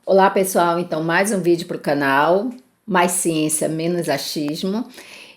Olá pessoal, então mais um vídeo para o canal, mais ciência, menos achismo.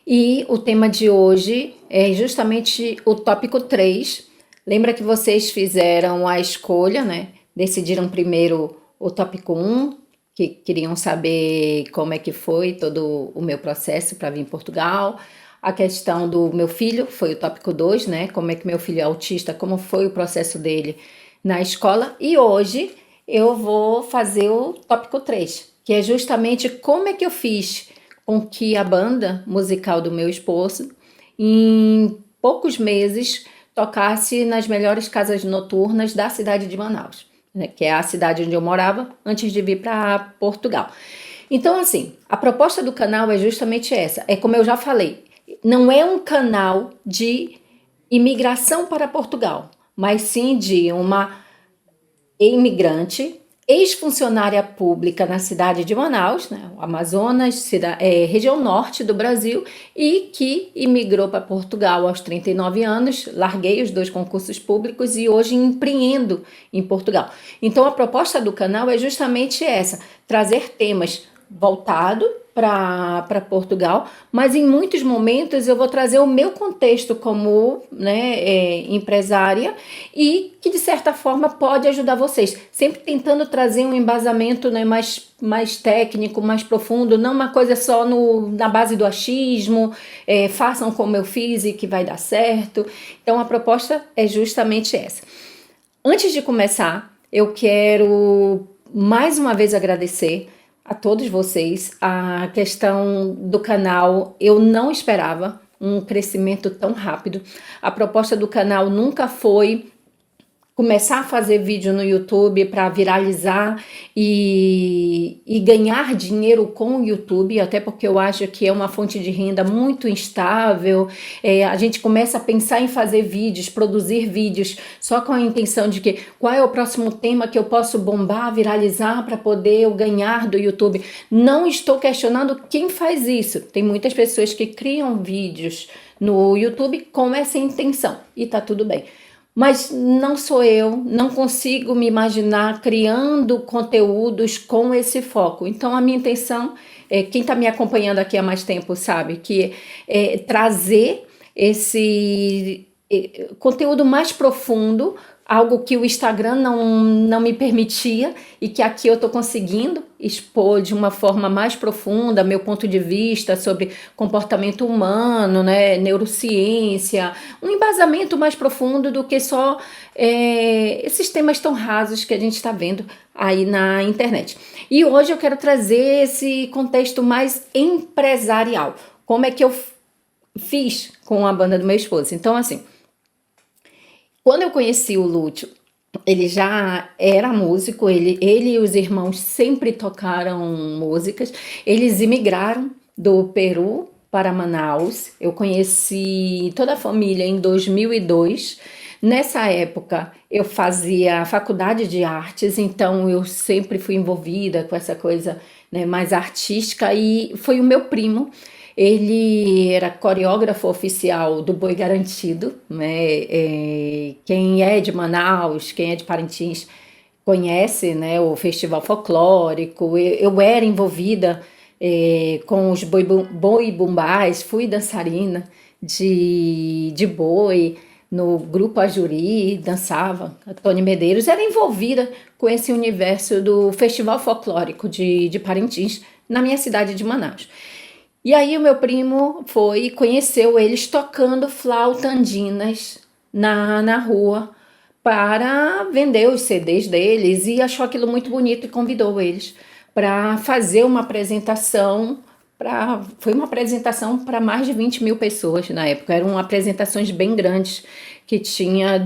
E o tema de hoje é justamente o tópico 3. Lembra que vocês fizeram a escolha, né? Decidiram primeiro o tópico 1, que queriam saber como é que foi todo o meu processo para vir em Portugal. A questão do meu filho foi o tópico 2, né? Como é que meu filho é autista, como foi o processo dele na escola. E hoje eu vou fazer o tópico 3, que é justamente como é que eu fiz com que a banda musical do meu esposo, em poucos meses, tocasse nas melhores casas noturnas da cidade de Manaus, né, que é a cidade onde eu morava antes de vir para Portugal. Então, assim, a proposta do canal é justamente essa. É como eu já falei, não é um canal de imigração para Portugal, mas sim de uma imigrante, ex-funcionária pública na cidade de Manaus, né, Amazonas, região norte do Brasil, e que imigrou para Portugal aos 39 anos, larguei os 2 concursos públicos e hoje empreendo em Portugal. Então a proposta do canal é justamente essa, trazer temas voltados para Portugal, mas em muitos momentos eu vou trazer o meu contexto como, né, empresária, e que de certa forma pode ajudar vocês, sempre tentando trazer um embasamento, né, mais técnico, mais profundo, não uma coisa só na base do achismo, façam como eu fiz e que vai dar certo. Então a proposta é justamente essa. Antes de começar, eu quero mais uma vez agradecer a todos vocês. A questão do canal, eu não esperava um crescimento tão rápido. A proposta do canal nunca foi começar a fazer vídeo no YouTube para viralizar e ganhar dinheiro com o YouTube, até porque eu acho que é uma fonte de renda muito instável. A gente começa a pensar em fazer vídeos, produzir vídeos, só com a intenção de que qual é o próximo tema que eu posso bombar, viralizar para poder eu ganhar do YouTube. Não estou questionando quem faz isso. Tem muitas pessoas que criam vídeos no YouTube com essa intenção e tá tudo bem. Mas não sou eu, não consigo me imaginar criando conteúdos com esse foco. Então a minha intenção, quem está me acompanhando aqui há mais tempo sabe, que é trazer esse conteúdo mais profundo, algo que o Instagram não me permitia e que aqui eu estou conseguindo expor de uma forma mais profunda meu ponto de vista sobre comportamento humano, né, neurociência, um embasamento mais profundo do que só esses temas tão rasos que a gente está vendo aí na internet. E hoje eu quero trazer esse contexto mais empresarial. Como é que eu fiz com a banda do meu esposo? Então, assim, quando eu conheci o Lúcio, ele já era músico, ele e os irmãos sempre tocaram músicas. Eles imigraram do Peru para Manaus. Eu conheci toda a família em 2002. Nessa época, eu fazia faculdade de artes, então eu sempre fui envolvida com essa coisa, né, mais artística. E foi o meu primo, ele era coreógrafo oficial do Boi Garantido, né? Quem é de Manaus, quem é de Parintins, conhece, né, o festival folclórico. Eu era envolvida com os boi bumbás, fui dançarina de boi no grupo Ajuri, dançava. A Tony Medeiros era envolvida com esse universo do festival folclórico de Parintins, na minha cidade de Manaus. E aí o meu primo foi e conheceu eles tocando flauta andinas na rua para vender os CDs deles e achou aquilo muito bonito e convidou eles para fazer uma apresentação. Foi uma apresentação para mais de 20 mil pessoas na época. Eram apresentações bem grandes que tinha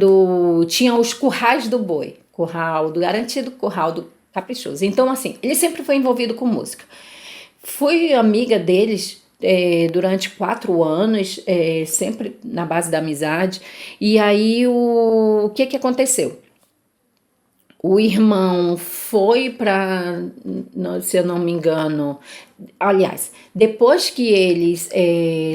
os currais do boi, curral do Garantido, curral do Caprichoso. Então, assim, ele sempre foi envolvido com música. Fui amiga deles durante 4 anos, sempre na base da amizade. E aí o que aconteceu? O irmão foi para, se eu não me engano, aliás, depois que eles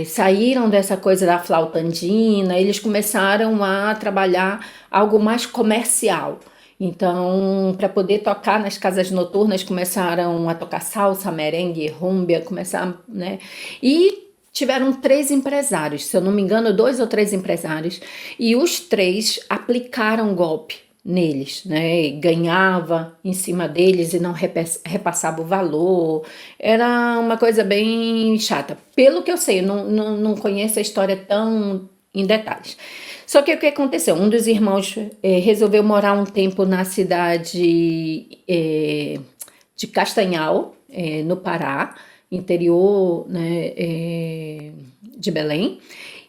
saíram dessa coisa da flauta andina, eles começaram a trabalhar algo mais comercial. Então, para poder tocar nas casas noturnas, começaram a tocar salsa, merengue, rúmbia, começaram, né? E tiveram 3 empresários, se eu não me engano, 2 ou 3 empresários, e os 3 aplicaram golpe neles, né? E ganhava em cima deles e não repassava o valor. Era uma coisa bem chata. Pelo que eu sei, eu não conheço a história tão em detalhes. Só que o que aconteceu? Um dos irmãos resolveu morar um tempo na cidade de Castanhal, no Pará, interior, né, de Belém.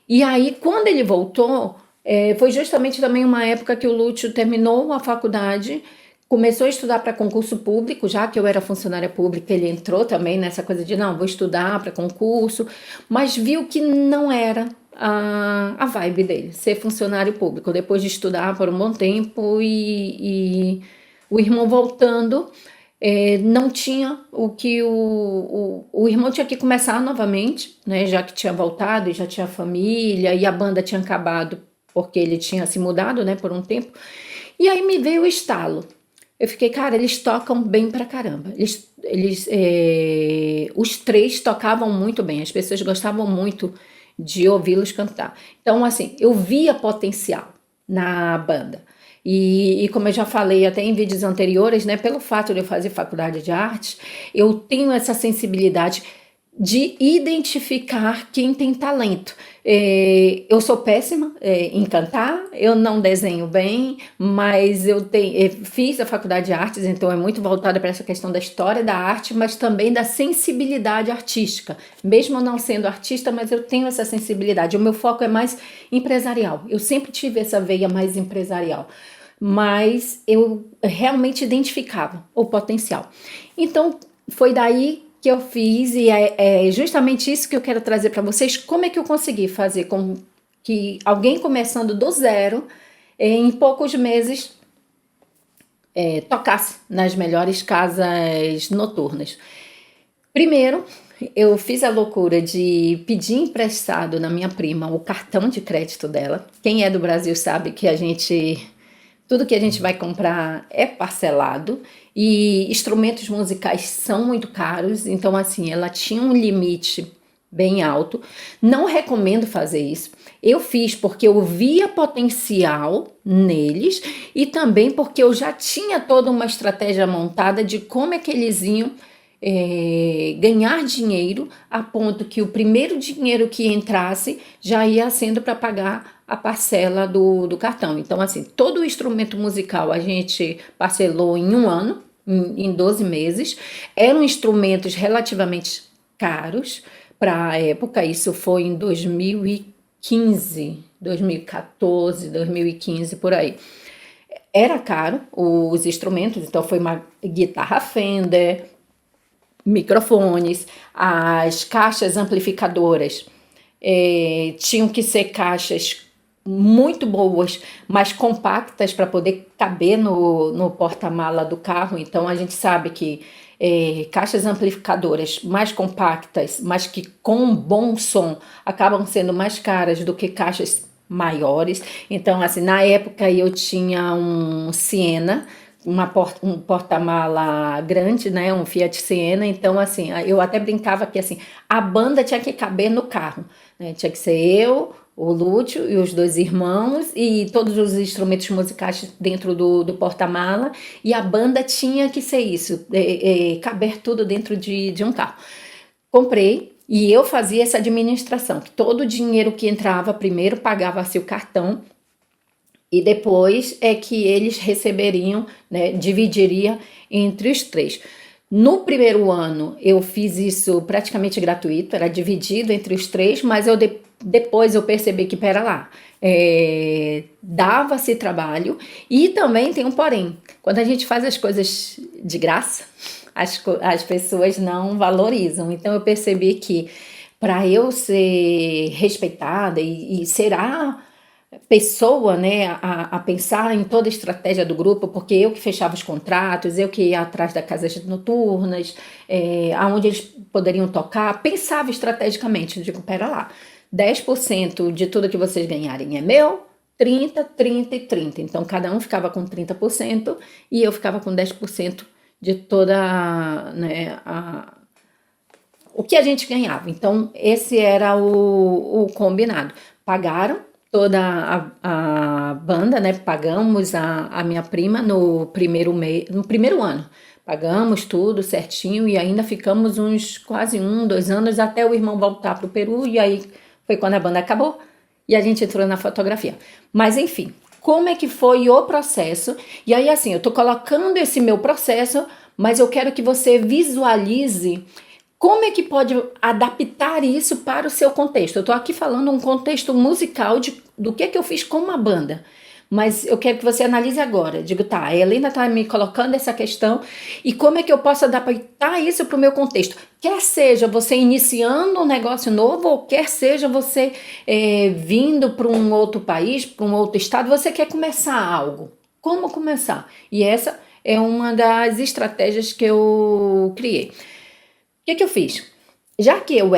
E aí, quando ele voltou, foi justamente também uma época que o Lúcio terminou a faculdade, começou a estudar para concurso público, já que eu era funcionária pública, ele entrou também nessa coisa de, não, vou estudar para concurso, mas viu que não era a vibe dele, ser funcionário público, depois de estudar por um bom tempo e o irmão voltando, não tinha o que o irmão tinha que começar novamente, né, já que tinha voltado e já tinha família e a banda tinha acabado porque ele tinha se mudado, né, por um tempo. E aí me veio o estalo. Eu fiquei, cara, eles tocam bem pra caramba. Os 3 tocavam muito bem, as pessoas gostavam muito de ouvi-los cantar. Então, assim, eu via potencial na banda. E como eu já falei até em vídeos anteriores, né, pelo fato de eu fazer faculdade de artes, eu tenho essa sensibilidade de identificar quem tem talento. Eu sou péssima em cantar, eu não desenho bem, mas fiz a faculdade de artes, então é muito voltada para essa questão da história da arte, mas também da sensibilidade artística. Mesmo não sendo artista, mas eu tenho essa sensibilidade. O meu foco é mais empresarial. Eu sempre tive essa veia mais empresarial, mas eu realmente identificava o potencial. Então, foi daí que eu fiz, e é justamente isso que eu quero trazer para vocês. Como é que eu consegui fazer com que alguém começando do zero, em poucos meses, tocasse nas melhores casas noturnas? Primeiro, eu fiz a loucura de pedir emprestado na minha prima o cartão de crédito dela. Quem é do Brasil sabe que tudo que a gente vai comprar é parcelado e instrumentos musicais são muito caros, então assim, ela tinha um limite bem alto. Não recomendo fazer isso. Eu fiz porque eu via potencial neles e também porque eu já tinha toda uma estratégia montada de como é que eles iam ganhar dinheiro, a ponto que o primeiro dinheiro que entrasse já ia sendo para pagar a parcela do cartão. Então, assim, todo o instrumento musical a gente parcelou em um ano, em 12 meses. Eram instrumentos relativamente caros para a época, isso foi em 2015, 2014, 2015, por aí. Era caro os instrumentos, então foi uma guitarra Fender, microfones, as caixas amplificadoras tinham que ser caixas muito boas, mas compactas para poder caber no porta-mala do carro. Então a gente sabe que caixas amplificadoras mais compactas, mas que com bom som, acabam sendo mais caras do que caixas maiores. Então, assim, na época eu tinha um Siena, um porta-mala grande, né, um Fiat Siena. Então, assim, eu até brincava que assim, a banda tinha que caber no carro, né? Tinha que ser eu, o Lúcio e os 2 irmãos e todos os instrumentos musicais dentro do porta-mala, e a banda tinha que ser isso, caber tudo dentro de um carro. Comprei e eu fazia essa administração, que todo o dinheiro que entrava primeiro pagava-se o cartão e depois é que eles receberiam, né, dividiria entre os 3. No primeiro ano eu fiz isso praticamente gratuito, era dividido entre os 3, mas depois eu percebi que, pera lá, dava-se trabalho. E também tem um porém, quando a gente faz as coisas de graça, as pessoas não valorizam. Então eu percebi que para eu ser respeitada e ser a pessoa, né, a pensar em toda a estratégia do grupo, porque eu que fechava os contratos, eu que ia atrás das casas noturnas, aonde eles poderiam tocar, pensava estrategicamente. Eu digo, pera lá, 10% de tudo que vocês ganharem é meu, 30, 30 e 30. Então, cada um ficava com 30% e eu ficava com 10% de toda, né, o que a gente ganhava. Então, esse era o combinado. Pagaram toda a banda, né? Pagamos a minha prima no primeiro mês, no primeiro ano. Pagamos tudo certinho e ainda ficamos uns quase 2 anos até o irmão voltar para o Peru. E aí foi quando a banda acabou e a gente entrou na fotografia. Mas enfim, como é que foi o processo? E aí, assim, eu tô colocando esse meu processo, mas eu quero que você visualize como é que pode adaptar isso para o seu contexto. Eu tô aqui falando um contexto musical do que eu fiz com uma banda. Mas eu quero que você analise agora. Digo, tá, a Helena tá me colocando essa questão e como é que eu posso adaptar isso para o meu contexto? Quer seja você iniciando um negócio novo ou quer seja você vindo para um outro país, para um outro estado, você quer começar algo. Como começar? E essa é uma das estratégias que eu criei. O que eu fiz? Já que eu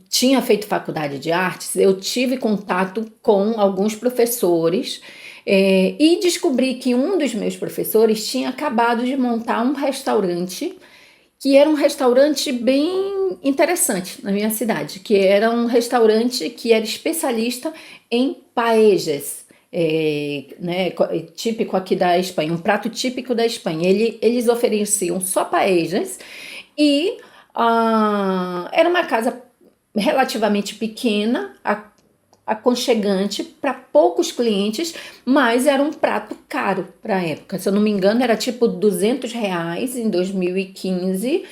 tinha feito faculdade de artes, eu tive contato com alguns professores e descobri que um dos meus professores tinha acabado de montar um restaurante que era um restaurante bem interessante na minha cidade, que era um restaurante que era especialista em paellas, né, típico aqui da Espanha, um prato típico da Espanha. Eles ofereciam só paellas e era uma casa relativamente pequena, aconchegante para poucos clientes, mas era um prato caro para a época. Se eu não me engano, era tipo R$ 200 em 2015,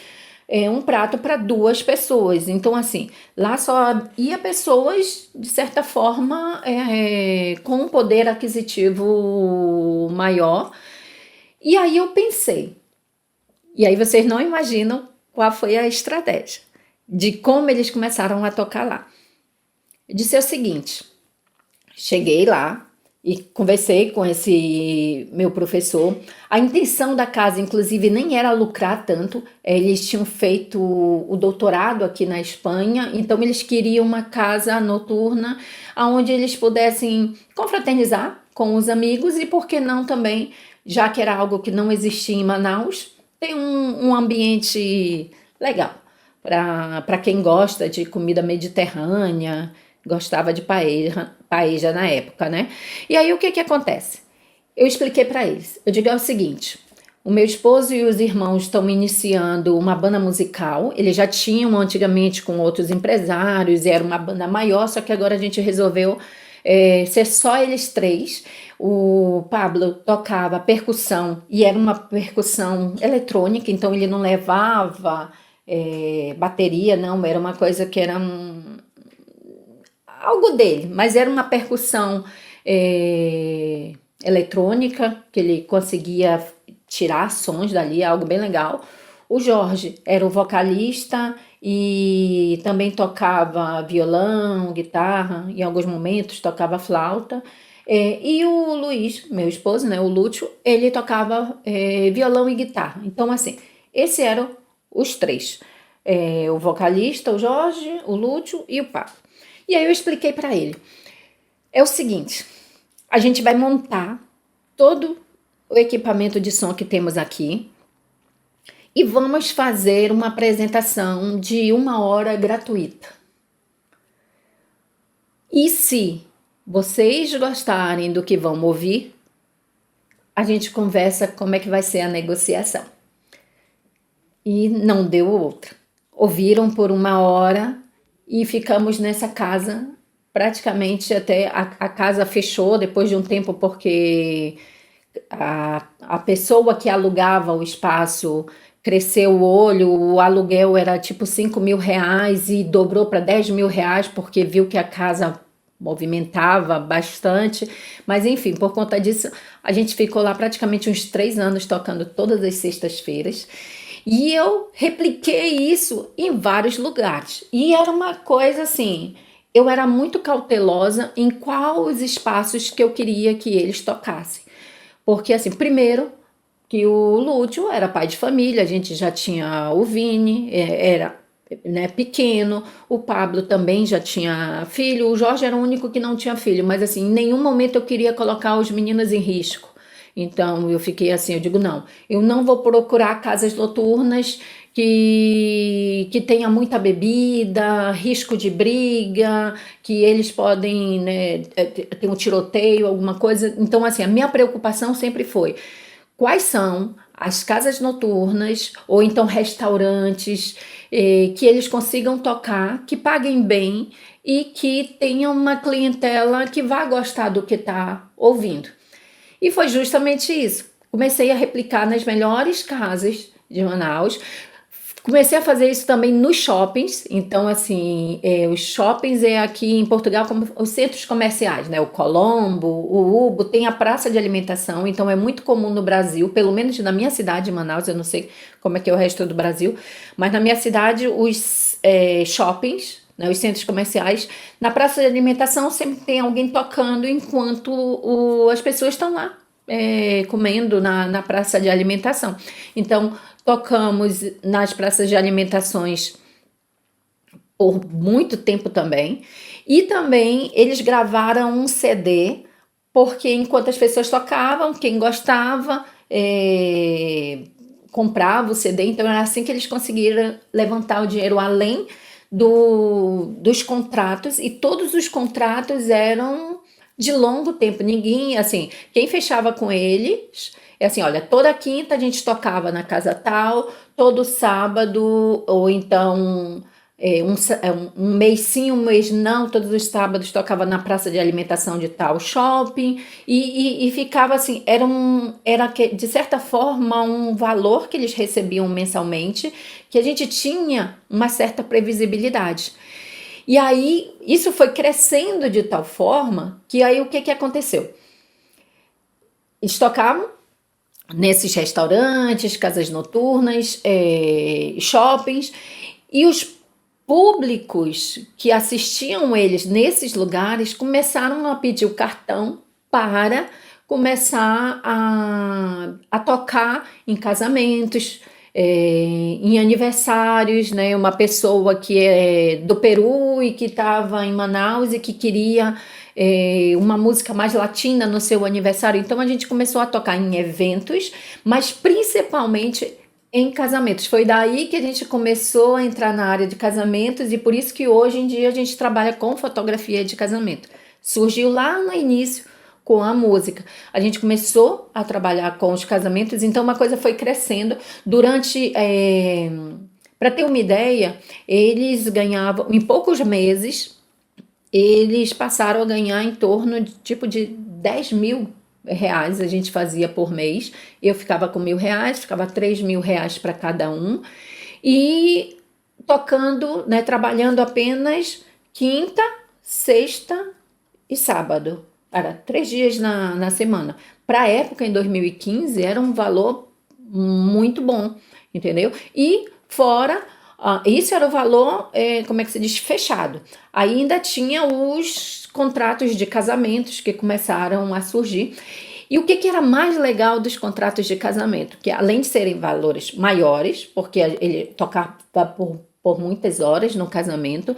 um prato para 2 pessoas. Então, assim, lá só ia pessoas, de certa forma, com um poder aquisitivo maior. E aí eu pensei, e aí vocês não imaginam qual foi a estratégia de como eles começaram a tocar lá. Eu disse o seguinte, cheguei lá e conversei com esse meu professor. A intenção da casa, inclusive, nem era lucrar tanto. Eles tinham feito o doutorado aqui na Espanha, então eles queriam uma casa noturna onde eles pudessem confraternizar com os amigos e, por que não também, já que era algo que não existia em Manaus, tem um ambiente legal para quem gosta de comida mediterrânea, gostava de paella na época, né? E aí o que acontece? Eu expliquei para eles. Eu digo o seguinte: o meu esposo e os irmãos estão iniciando uma banda musical. Eles já tinham antigamente com outros empresários e era uma banda maior, só que agora a gente resolveu ser só eles três. O Pablo tocava percussão e era uma percussão eletrônica, então ele não levava bateria, não, era uma coisa que era algo dele, mas era uma percussão eletrônica, que ele conseguia tirar sons dali, algo bem legal. O Jorge era o vocalista e também tocava violão, guitarra, em alguns momentos tocava flauta. E o Luiz, meu esposo, né, o Lúcio, ele tocava violão e guitarra. Então, assim, esses eram os três. O vocalista, o Jorge, o Lúcio e o Pablo. E aí eu expliquei para ele. É o seguinte, a gente vai montar todo o equipamento de som que temos aqui e vamos fazer uma apresentação de 1 hora gratuita. E se vocês gostarem do que vão ouvir, a gente conversa como é que vai ser a negociação. E não deu outra. Ouviram por 1 hora e ficamos nessa casa praticamente até a casa fechou depois de um tempo, porque a pessoa que alugava o espaço cresceu o olho, o aluguel era tipo R$ 5.000 e dobrou para R$ 10.000 porque viu que a casa movimentava bastante, mas enfim, por conta disso a gente ficou lá praticamente uns 3 anos tocando todas as sextas-feiras. E eu repliquei isso em vários lugares. E era uma coisa assim, eu era muito cautelosa em quais espaços que eu queria que eles tocassem. Porque assim, primeiro, que o Lúcio era pai de família, a gente já tinha o Vini, né, pequeno. O Pablo também já tinha filho. O Jorge era o único que não tinha filho, mas assim, em nenhum momento eu queria colocar os meninos em risco. Então eu fiquei assim, eu digo, não, eu não vou procurar casas noturnas que tenha muita bebida, risco de briga, que eles podem, né, ter um tiroteio, alguma coisa. Então, assim, a minha preocupação sempre foi quais são as casas noturnas ou então restaurantes que eles consigam tocar, que paguem bem e que tenham uma clientela que vá gostar do que está ouvindo. E foi justamente isso. Comecei a replicar nas melhores casas de Manaus. Comecei a fazer isso também nos shoppings. Então, assim, os shoppings aqui em Portugal como os centros comerciais, né? O Colombo, o Ubo, tem a praça de alimentação. Então, é muito comum no Brasil, pelo menos na minha cidade, Manaus, eu não sei como é que é o resto do Brasil, mas na minha cidade, os shoppings, né, os centros comerciais, na praça de alimentação sempre tem alguém tocando enquanto as pessoas estão lá comendo na praça de alimentação. Então, tocamos nas praças de alimentações por muito tempo também. E também eles gravaram um CD, porque enquanto as pessoas tocavam, quem gostava comprava o CD. Então era assim que eles conseguiram levantar o dinheiro além dos contratos. E todos os contratos eram de longo tempo. Ninguém, assim, quem fechava com eles é assim, olha, toda quinta a gente tocava na casa tal, todo sábado, ou então um mês sim, um mês não, todos os sábados tocava na praça de alimentação de tal shopping, e ficava assim, era de certa forma um valor que eles recebiam mensalmente, que a gente tinha uma certa previsibilidade. E aí, isso foi crescendo de tal forma que aí o que aconteceu? Eles tocavam nesses restaurantes, casas noturnas, shoppings, e os públicos que assistiam eles nesses lugares começaram a pedir o cartão para começar a tocar em casamentos, em aniversários, né? Uma pessoa que é do Peru e que estava em Manaus e que queria uma música mais latina no seu aniversário. Então a gente começou a tocar em eventos, mas principalmente em casamentos. Foi daí que a gente começou a entrar na área de casamentos e por isso que hoje em dia a gente trabalha com fotografia de casamento. Surgiu lá no início com a música. A gente começou a trabalhar com os casamentos, então uma coisa foi crescendo durante... para ter uma ideia, eles ganhavam, em poucos meses, eles passaram a ganhar em torno de tipo de 10 mil reais a gente fazia por mês. Eu ficava com R$ 1.000, ficava R$ 3.000 para cada um. E tocando, né, trabalhando apenas quinta, sexta e sábado. Era 3 dias na semana. Para a época, em 2015, era um valor muito bom, entendeu? E fora... isso era o valor, como é que se diz, fechado. Ainda tinha os contratos de casamentos que começaram a surgir. E o que era mais legal dos contratos de casamento? Que além de serem valores maiores, porque ele tocava por muitas horas no casamento,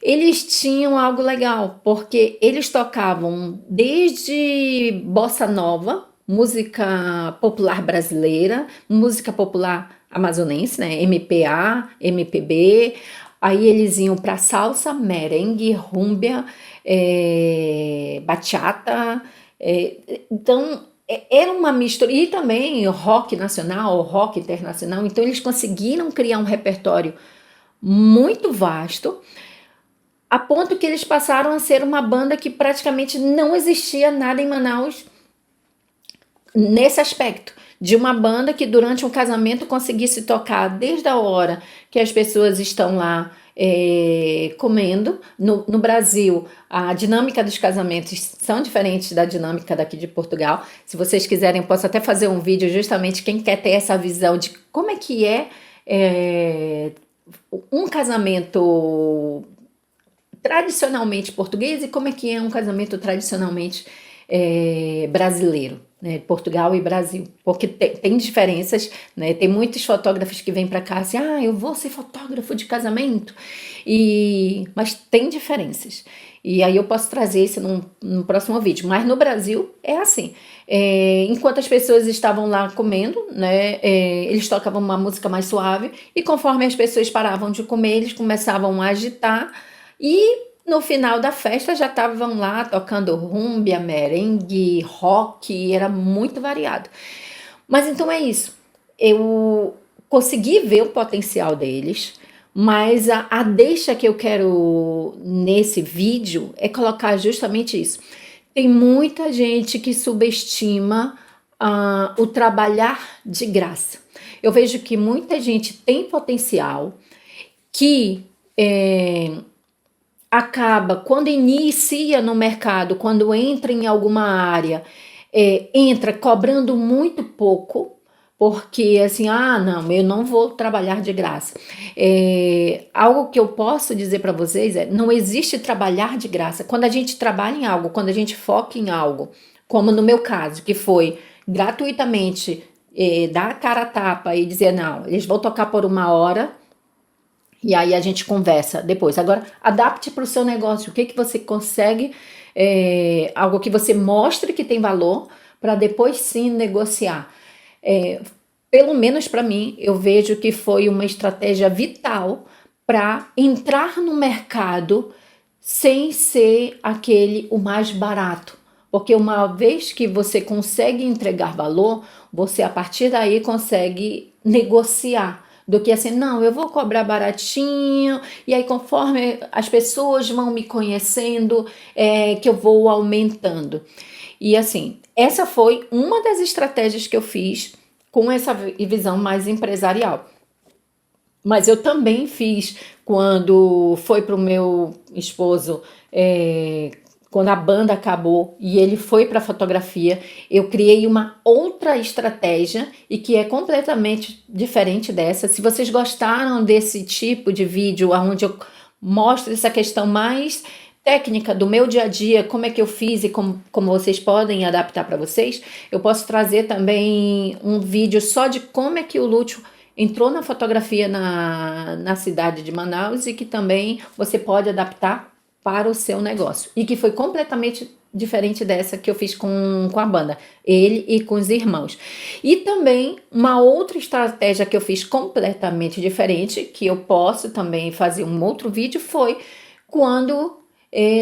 eles tinham algo legal, porque eles tocavam desde bossa nova, música popular brasileira, música popular amazonense, né? MPA, MPB. Aí eles iam para salsa, merengue, rúmbia, bachata. Então era uma mistura. E também rock nacional, rock internacional. Então eles conseguiram criar um repertório muito vasto, a ponto que eles passaram a ser uma banda que praticamente não existia nada em Manaus nesse aspecto, de uma banda que durante um casamento conseguisse tocar desde a hora que as pessoas estão lá comendo. No Brasil, a dinâmica dos casamentos são diferentes da dinâmica daqui de Portugal. Se vocês quiserem, eu posso até fazer um vídeo justamente quem quer ter essa visão de como é que um casamento tradicionalmente português e como é que é um casamento tradicionalmente brasileiro. né, Portugal e Brasil, porque tem diferenças, né? Tem muitos fotógrafos que vêm para cá assim, eu vou ser fotógrafo de casamento, mas tem diferenças. E aí eu posso trazer isso no próximo vídeo. Mas no Brasil é assim. Enquanto as pessoas estavam lá comendo, né, eles tocavam uma música mais suave e conforme as pessoas paravam de comer, eles começavam a agitar e no final da festa já estavam lá tocando rúmbia, merengue, rock, era muito variado. Mas então é isso. Eu consegui ver o potencial deles, mas a deixa que eu quero nesse vídeo é colocar justamente isso. Tem muita gente que subestima o trabalhar de graça. Eu vejo que muita gente tem potencial que acaba, quando inicia no mercado, quando entra em alguma área, entra cobrando muito pouco, porque assim, não, eu não vou trabalhar de graça. Algo que eu posso dizer para vocês não existe trabalhar de graça. Quando a gente trabalha em algo, quando a gente foca em algo, como no meu caso, que foi gratuitamente dar a cara a tapa e dizer, não, eles vão tocar por 1 hora, e aí a gente conversa depois. Agora, adapte para o seu negócio. O que você consegue, algo que você mostre que tem valor, para depois sim negociar. Pelo menos para mim, eu vejo que foi uma estratégia vital para entrar no mercado sem ser o mais barato. Porque uma vez que você consegue entregar valor, você a partir daí consegue negociar. Do que assim, não, eu vou cobrar baratinho, e aí conforme as pessoas vão me conhecendo, que eu vou aumentando. E assim, essa foi uma das estratégias que eu fiz com essa visão mais empresarial. Mas eu também fiz quando foi para o meu esposo, quando a banda acabou e ele foi para a fotografia, eu criei uma outra estratégia e que é completamente diferente dessa. Se vocês gostaram desse tipo de vídeo, onde eu mostro essa questão mais técnica do meu dia a dia, como é que eu fiz e como vocês podem adaptar para vocês, eu posso trazer também um vídeo só de como é que o Lúcio entrou na fotografia na cidade de Manaus e que também você pode adaptar para o seu negócio. E que foi completamente diferente dessa que eu fiz com a banda, ele e com os irmãos. E também uma outra estratégia que eu fiz completamente diferente, que eu posso também fazer um outro vídeo, foi quando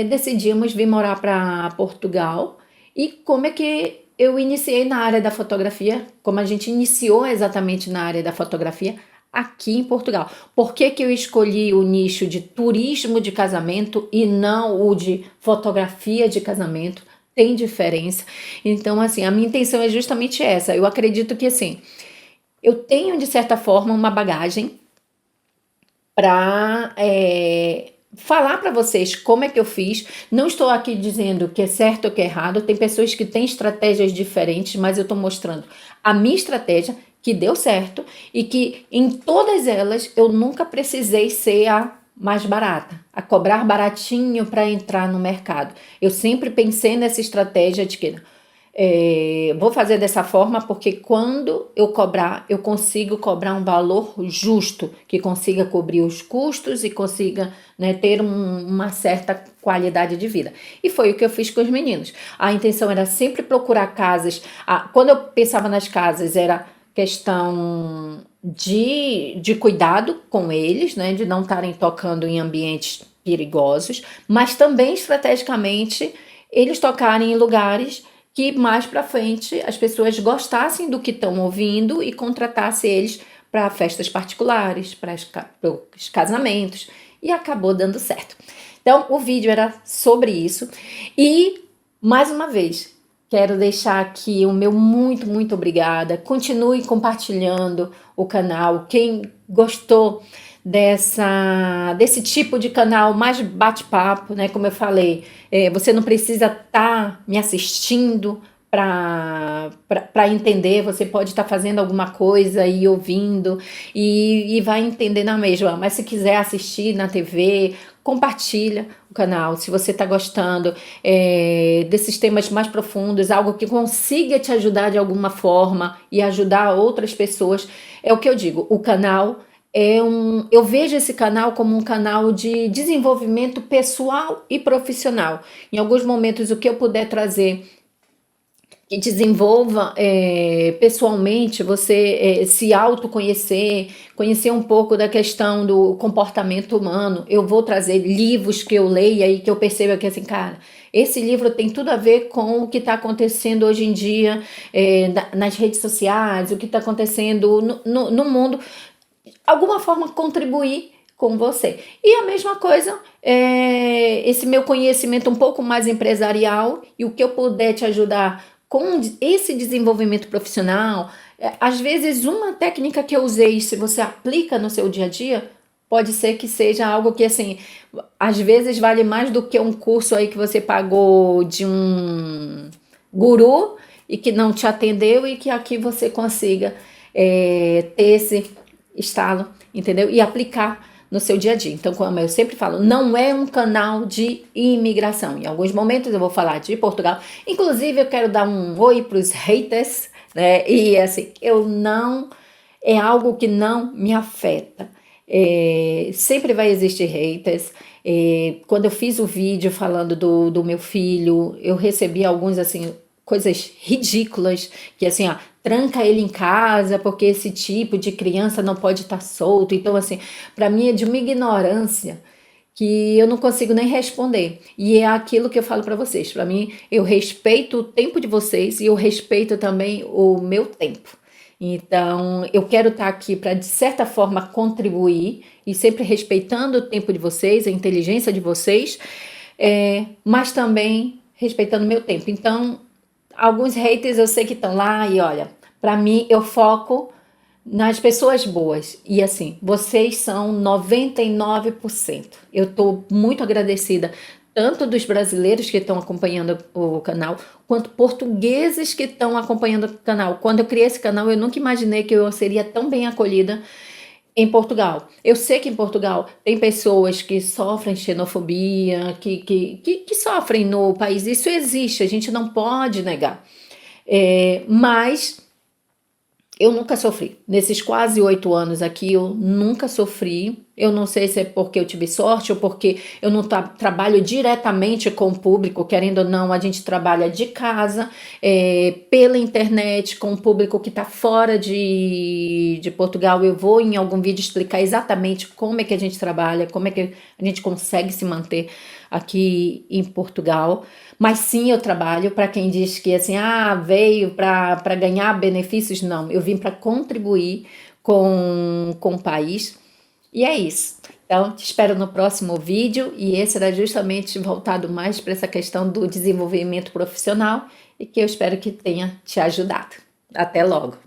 decidimos vir morar para Portugal e como é que eu iniciei na área da fotografia, como a gente iniciou exatamente na área da fotografia aqui em Portugal. Por que eu escolhi o nicho de turismo de casamento e não o de fotografia de casamento? Tem diferença. Então, assim, a minha intenção é justamente essa. Eu acredito que, assim, eu tenho, de certa forma, uma bagagem para falar para vocês como é que eu fiz. Não estou aqui dizendo que é certo ou que é errado. Tem pessoas que têm estratégias diferentes, mas eu estou mostrando a minha estratégia que deu certo e que em todas elas eu nunca precisei ser a mais barata, a cobrar baratinho para entrar no mercado. Eu sempre pensei nessa estratégia de que vou fazer dessa forma porque quando eu cobrar, eu consigo cobrar um valor justo, que consiga cobrir os custos e consiga, né, ter uma certa qualidade de vida. E foi o que eu fiz com os meninos. A intenção era sempre procurar casas. Quando eu pensava nas casas, era questão de cuidado com eles, né, de não estarem tocando em ambientes perigosos, mas também estrategicamente eles tocarem em lugares que mais para frente as pessoas gostassem do que estão ouvindo e contratassem eles para festas particulares, para os casamentos, e acabou dando certo. Então, o vídeo era sobre isso. E, mais uma vez, quero deixar aqui o meu muito, muito obrigada. Continue compartilhando o canal. Quem gostou desse tipo de canal mais bate-papo, né? Como eu falei, você não precisa estar me assistindo para entender, você pode estar fazendo alguma coisa e ouvindo e vai entender na mesma. Mas se quiser assistir na TV, compartilha o canal. Se você está gostando desses temas mais profundos, algo que consiga te ajudar de alguma forma e ajudar outras pessoas, é o que eu digo, o canal eu vejo esse canal como um canal de desenvolvimento pessoal e profissional. Em alguns momentos, o que eu puder trazer que desenvolva pessoalmente, você se autoconhecer, conhecer um pouco da questão do comportamento humano. Eu vou trazer livros que eu leia e que eu perceba que assim, cara, esse livro tem tudo a ver com o que está acontecendo hoje em dia nas redes sociais, o que está acontecendo no mundo. Alguma forma contribuir com você. E a mesma coisa, esse meu conhecimento um pouco mais empresarial e o que eu puder te ajudar com esse desenvolvimento profissional, às vezes uma técnica que eu usei, se você aplica no seu dia a dia, pode ser que seja algo que, assim, às vezes vale mais do que um curso aí que você pagou de um guru e que não te atendeu e que aqui você consiga ter esse estalo, entendeu? E aplicar no seu dia a dia. Então, como eu sempre falo, não é um canal de imigração. Em alguns momentos eu vou falar de Portugal. Inclusive, eu quero dar um oi para os haters, né? E assim, é algo que não me afeta. Sempre vai existir haters. Quando eu fiz o vídeo falando do meu filho, eu recebi alguns assim coisas ridículas, que assim, tranca ele em casa, porque esse tipo de criança não pode estar solto. Então, assim, para mim é de uma ignorância que eu não consigo nem responder. E é aquilo que eu falo para vocês. Para mim, eu respeito o tempo de vocês e eu respeito também o meu tempo. Então, eu quero estar aqui para, de certa forma, contribuir e sempre respeitando o tempo de vocês, a inteligência de vocês, mas também respeitando o meu tempo. Então, alguns haters eu sei que estão lá e olha, para mim eu foco nas pessoas boas. E assim, vocês são 99%. Eu estou muito agradecida tanto dos brasileiros que estão acompanhando o canal, quanto portugueses que estão acompanhando o canal. Quando eu criei esse canal, eu nunca imaginei que eu seria tão bem acolhida em Portugal. Eu sei que em Portugal tem pessoas que sofrem xenofobia, que sofrem no país. Isso existe, a gente não pode negar. Mas eu nunca sofri. Nesses quase 8 anos aqui, eu nunca sofri. Eu não sei se é porque eu tive sorte ou porque eu não trabalho diretamente com o público, querendo ou não, a gente trabalha de casa, pela internet, com o público que está fora de Portugal. Eu vou em algum vídeo explicar exatamente como é que a gente trabalha, como é que a gente consegue se manter aqui em Portugal. Mas sim, eu trabalho para quem diz que assim, veio para ganhar benefícios. Não, eu vim para contribuir com o país. E é isso. Então, te espero no próximo vídeo. E esse era justamente voltado mais para essa questão do desenvolvimento profissional e que eu espero que tenha te ajudado. Até logo!